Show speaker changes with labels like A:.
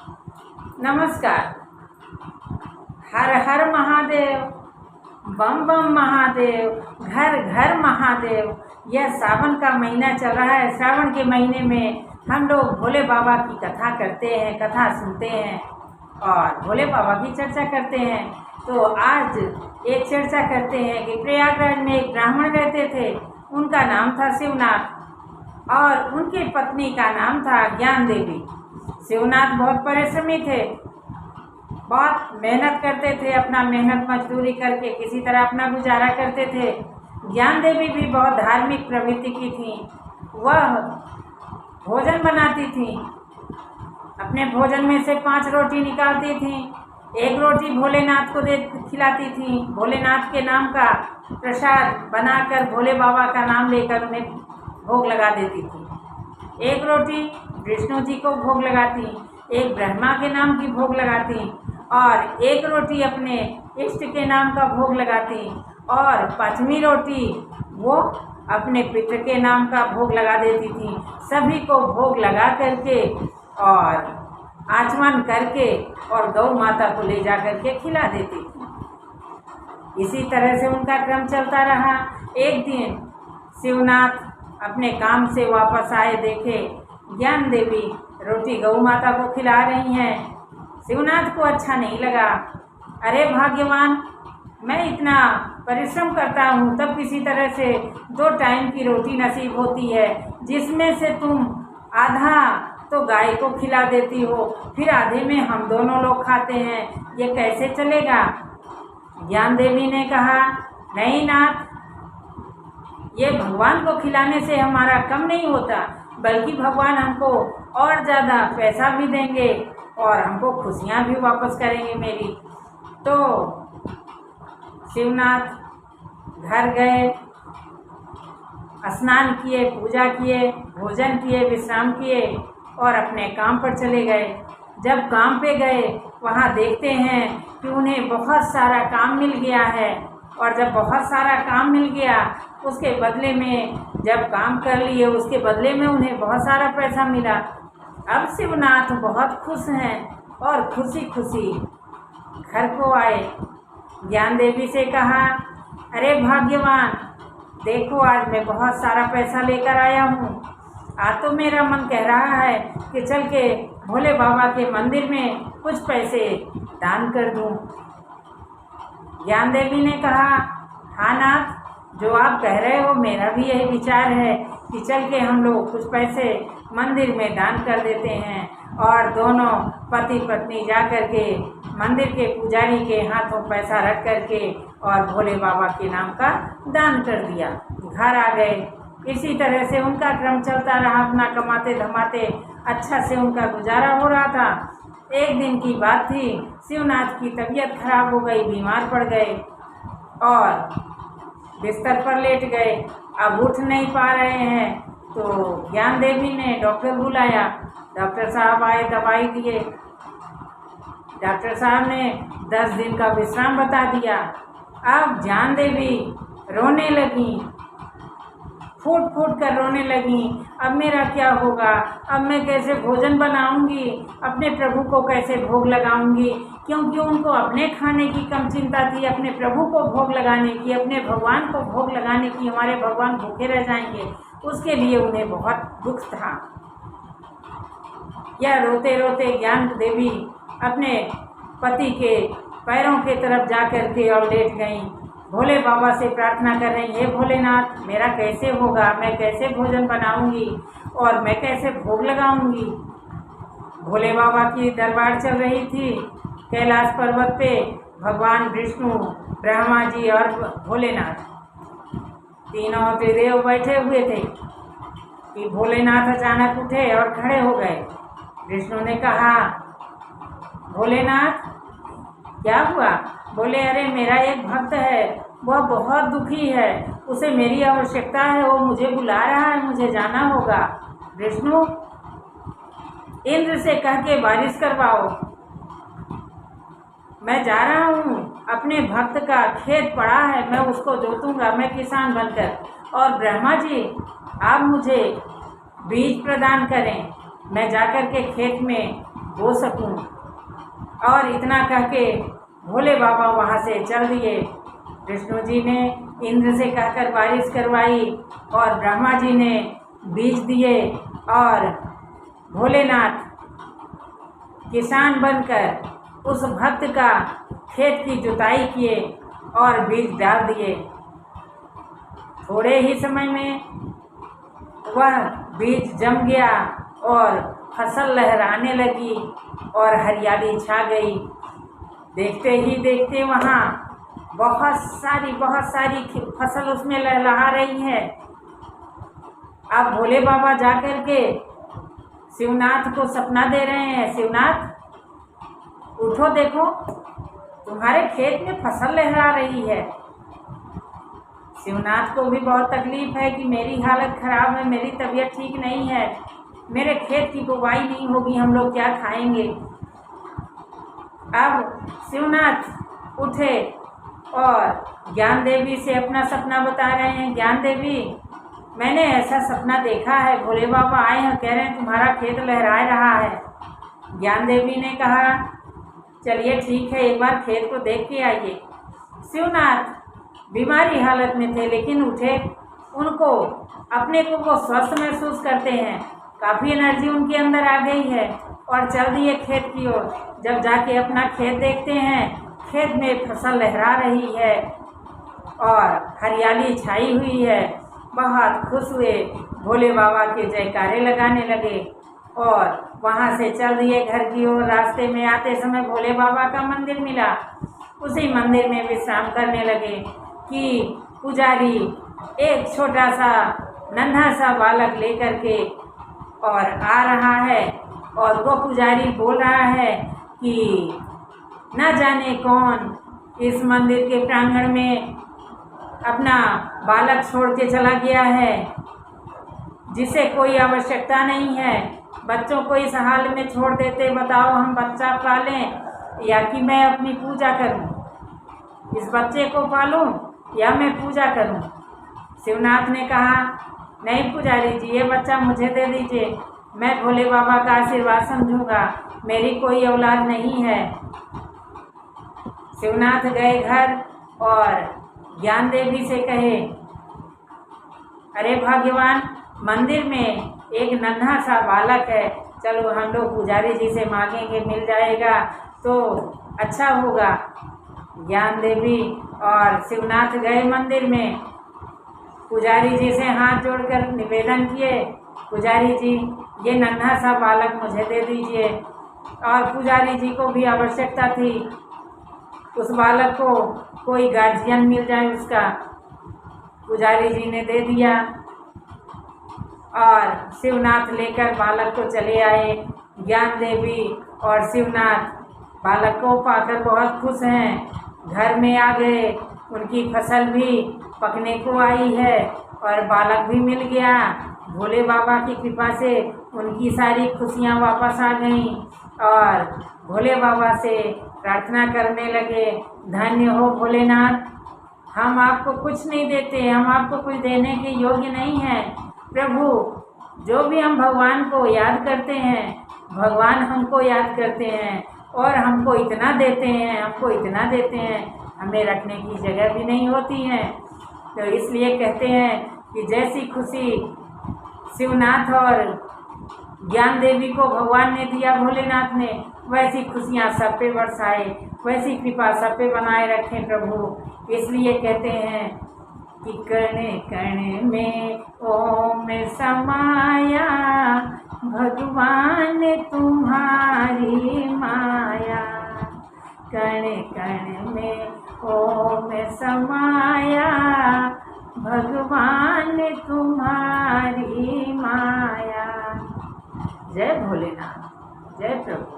A: नमस्कार। हर हर महादेव, बम बम महादेव, घर घर महादेव। यह सावन का महीना चल रहा है। श्रावण के महीने में हम लोग भोले बाबा की कथा करते हैं, कथा सुनते हैं और भोले बाबा की चर्चा करते हैं। तो आज एक चर्चा करते हैं कि प्रयागराज में एक ब्राह्मण रहते थे। उनका नाम था शिवनाथ और उनकी पत्नी का नाम था ज्ञान देवी। शिवनाथ बहुत परिश्रमी थे, बहुत मेहनत करते थे, अपना मेहनत मजदूरी करके किसी तरह अपना गुजारा करते थे। ज्ञान देवी भी बहुत धार्मिक प्रवृत्ति की थी। वह भोजन बनाती थी, अपने भोजन में से 5 रोटी निकालती थी, 1 रोटी भोलेनाथ को खिलाती थी। भोलेनाथ के नाम का प्रसाद बनाकर भोले बाबा का नाम लेकर उन्हें भोग लगा देती थी। 1 रोटी विष्णु जी को भोग लगाती, 1 ब्रह्मा के नाम की भोग लगाती और 1 रोटी अपने इष्ट के नाम का भोग लगाती और 5वीं रोटी वो अपने पितृ के नाम का भोग लगा देती थी। सभी को भोग लगा करके और आचमन करके और गौ माता को ले जा करके खिला देती थी। इसी तरह से उनका क्रम चलता रहा। एक दिन शिवनाथ अपने काम से वापस आए, देखे ज्ञान देवी रोटी गौ माता को खिला रही हैं। शिवनाथ को अच्छा नहीं लगा। अरे भाग्यवान, मैं इतना परिश्रम करता हूँ तब किसी तरह से 2 टाइम की रोटी नसीब होती है, जिसमें से तुम आधा तो गाय को खिला देती हो, फिर आधे में हम दोनों लोग खाते हैं, ये कैसे चलेगा। ज्ञान देवी ने कहा, नहीं नाथ, ये भगवान को खिलाने से हमारा कम नहीं होता, बल्कि भगवान हमको और ज़्यादा पैसा भी देंगे और हमको खुशियाँ भी वापस करेंगे मेरी। तो शिवनाथ घर गए, स्नान किए, पूजा किए, भोजन किए, विश्राम किए और अपने काम पर चले गए। जब काम पे गए वहाँ देखते हैं कि उन्हें बहुत सारा काम मिल गया है और जब बहुत सारा काम मिल गया उसके बदले में, जब काम कर लिए उसके बदले में उन्हें बहुत सारा पैसा मिला। अब शिवनाथ बहुत खुश हैं और खुशी खुशी घर को आए। ज्ञान देवी से कहा, अरे भाग्यवान, देखो आज मैं बहुत सारा पैसा लेकर आया हूँ। आज तो मेरा मन कह रहा है कि चल के भोले बाबा के मंदिर में कुछ पैसे दान कर दूँ। ज्ञान देवी ने कहा, हाँ नाथ, जो आप कह रहे हो मेरा भी यही विचार है कि चल के हम लोग कुछ पैसे मंदिर में दान कर देते हैं। और दोनों पति पत्नी जा कर के मंदिर के पुजारी के हाथों पैसा रख कर के और भोले बाबा के नाम का दान कर दिया। घर आ गए। इसी तरह से उनका क्रम चलता रहा, अपना कमाते धमाते अच्छा से उनका गुजारा हो रहा था। एक दिन की बात थी, शिवनाथ की तबीयत खराब हो गई, बीमार पड़ गए और बिस्तर पर लेट गए। अब उठ नहीं पा रहे हैं तो ज्ञान देवी ने डॉक्टर बुलाया। डॉक्टर साहब आए, दवाई दिए। डॉक्टर साहब ने 10 दिन का विश्राम बता दिया। अब ज्ञान देवी रोने लगी, फूट फूट कर रोने लगी। अब मेरा क्या होगा, अब मैं कैसे भोजन बनाऊंगी, अपने प्रभु को कैसे भोग लगाऊंगी, क्योंकि उनको अपने खाने की कम चिंता थी, अपने प्रभु को भोग लगाने की, अपने भगवान को भोग लगाने की। हमारे भगवान भूखे रह जाएंगे, उसके लिए उन्हें बहुत दुख था। यह रोते रोते ज्ञान देवी अपने पति के पैरों के तरफ जा कर के और लेट गईं। भोले बाबा से प्रार्थना कर रही, हे भोलेनाथ, मेरा कैसे होगा, मैं कैसे भोजन बनाऊंगी और मैं कैसे भोग लगाऊंगी। भोले बाबा की दरबार चल रही थी। कैलाश पर्वत पे भगवान विष्णु, ब्रह्मा जी और भोलेनाथ तीनों त्रिदेव बैठे हुए थे कि भोलेनाथ अचानक उठे और खड़े हो गए। विष्णु ने कहा, भोलेनाथ क्या हुआ। बोले, अरे मेरा एक भक्त है, वह बहुत दुखी है, उसे मेरी आवश्यकता है, वो मुझे बुला रहा है, मुझे जाना होगा। विष्णु, इंद्र से कह के बारिश करवाओ, मैं जा रहा हूँ, अपने भक्त का खेत पड़ा है, मैं उसको जोतूंगा, मैं किसान बनकर। और ब्रह्मा जी, आप मुझे बीज प्रदान करें, मैं जाकर के खेत में बो सकूं। और इतना कह के भोले बाबा वहाँ से चल दिए। विष्णु जी ने इंद्र से कहकर बारिश करवाई और ब्रह्मा जी ने बीज दिए और भोलेनाथ किसान बनकर उस भक्त का खेत की जुताई किए और बीज डाल दिए। थोड़े ही समय में वह बीज जम गया और फसल लहराने लगी और हरियाली छा गई। देखते ही देखते वहाँ बहुत सारी फसल उसमें लहलहा रही है। अब भोले बाबा जाकर के शिवनाथ को सपना दे रहे हैं, शिवनाथ उठो, देखो तुम्हारे खेत में फसल लहरा रही है। शिवनाथ को भी बहुत तकलीफ है कि मेरी हालत खराब है, मेरी तबीयत ठीक नहीं है, मेरे खेत की बुवाई नहीं होगी, हम लोग क्या खाएंगे। अब शिवनाथ उठे और ज्ञान देवी से अपना सपना बता रहे हैं। ज्ञान देवी, मैंने ऐसा सपना देखा है, भोले बाबा आए हैं, कह रहे हैं तुम्हारा खेत लहरा रहा है। ज्ञान देवी ने कहा चलिए ठीक है, एक बार खेत को देख के आइए। शिवनाथ बीमारी हालत में थे लेकिन उठे, उनको अपने को वो स्वस्थ महसूस करते हैं, काफ़ी एनर्जी उनके अंदर आ गई है और चल दिए खेत की ओर। जब जाके अपना खेत देखते हैं, खेत में फसल लहरा रही है और हरियाली छाई हुई है। बहुत खुश हुए, भोले बाबा के जयकारे लगाने लगे और वहाँ से चल दिए घर की ओर। रास्ते में आते समय भोले बाबा का मंदिर मिला, उसी मंदिर में विश्राम करने लगे कि पुजारी एक छोटा सा नन्हा सा बालक लेकर के और आ रहा है और वो पुजारी बोल रहा है कि न जाने कौन इस मंदिर के प्रांगण में अपना बालक छोड़ के चला गया है, जिसे कोई आवश्यकता नहीं है। बच्चों को इस हाल में छोड़ देते, बताओ हम बच्चा पालें या कि मैं अपनी पूजा करूं, इस बच्चे को पालूं या मैं पूजा करूं। शिवनाथ ने कहा नहीं पुजारी जी, ये बच्चा मुझे दे दीजिए, मैं भोले बाबा का आशीर्वाद समझूंगा, मेरी कोई औलाद नहीं है। शिवनाथ गए घर और ज्ञान देवी से कहे अरे भाग्यवान, मंदिर में एक नन्हा सा बालक है, चलो हम लोग पुजारी जी से मांगेंगे, मिल जाएगा तो अच्छा होगा। ज्ञान देवी और शिवनाथ गए मंदिर में, पुजारी जी से हाथ जोड़कर निवेदन किए पुजारी जी ये नन्हा सा बालक मुझे दे दीजिए। और पुजारी जी को भी आवश्यकता थी उस बालक को कोई गार्जियन मिल जाए उसका। पुजारी जी ने दे दिया और शिवनाथ लेकर बालक को चले आए। ज्ञान देवी और शिवनाथ बालक को पाकर बहुत खुश हैं, घर में आ गए, उनकी फसल भी पकने को आई है और बालक भी मिल गया। भोले बाबा की कृपा से उनकी सारी खुशियाँ वापस आ गईं और भोले बाबा से प्रार्थना करने लगे, धन्य हो भोलेनाथ, हम आपको कुछ नहीं देते, हम आपको कुछ देने के योग्य नहीं हैं। प्रभु, जो भी हम भगवान को याद करते हैं, भगवान हमको याद करते हैं और हमको इतना देते हैं, हमको इतना देते हैं, हमें रखने की जगह भी नहीं होती है। तो इसलिए कहते हैं कि जैसी खुशी शिवनाथ और ज्ञान देवी को भगवान ने दिया, भोलेनाथ ने, वैसी खुशियाँ सब पे बरसाए, वैसी कृपा सब पे बनाए रखें प्रभु। इसलिए कहते हैं कि कण कण में ओम समाया, भगवान तुम्हारी माया। कण कण में ओम समाया, भगवान तुम्हारी माया। जय भोलेनाथ, जय प्रभु।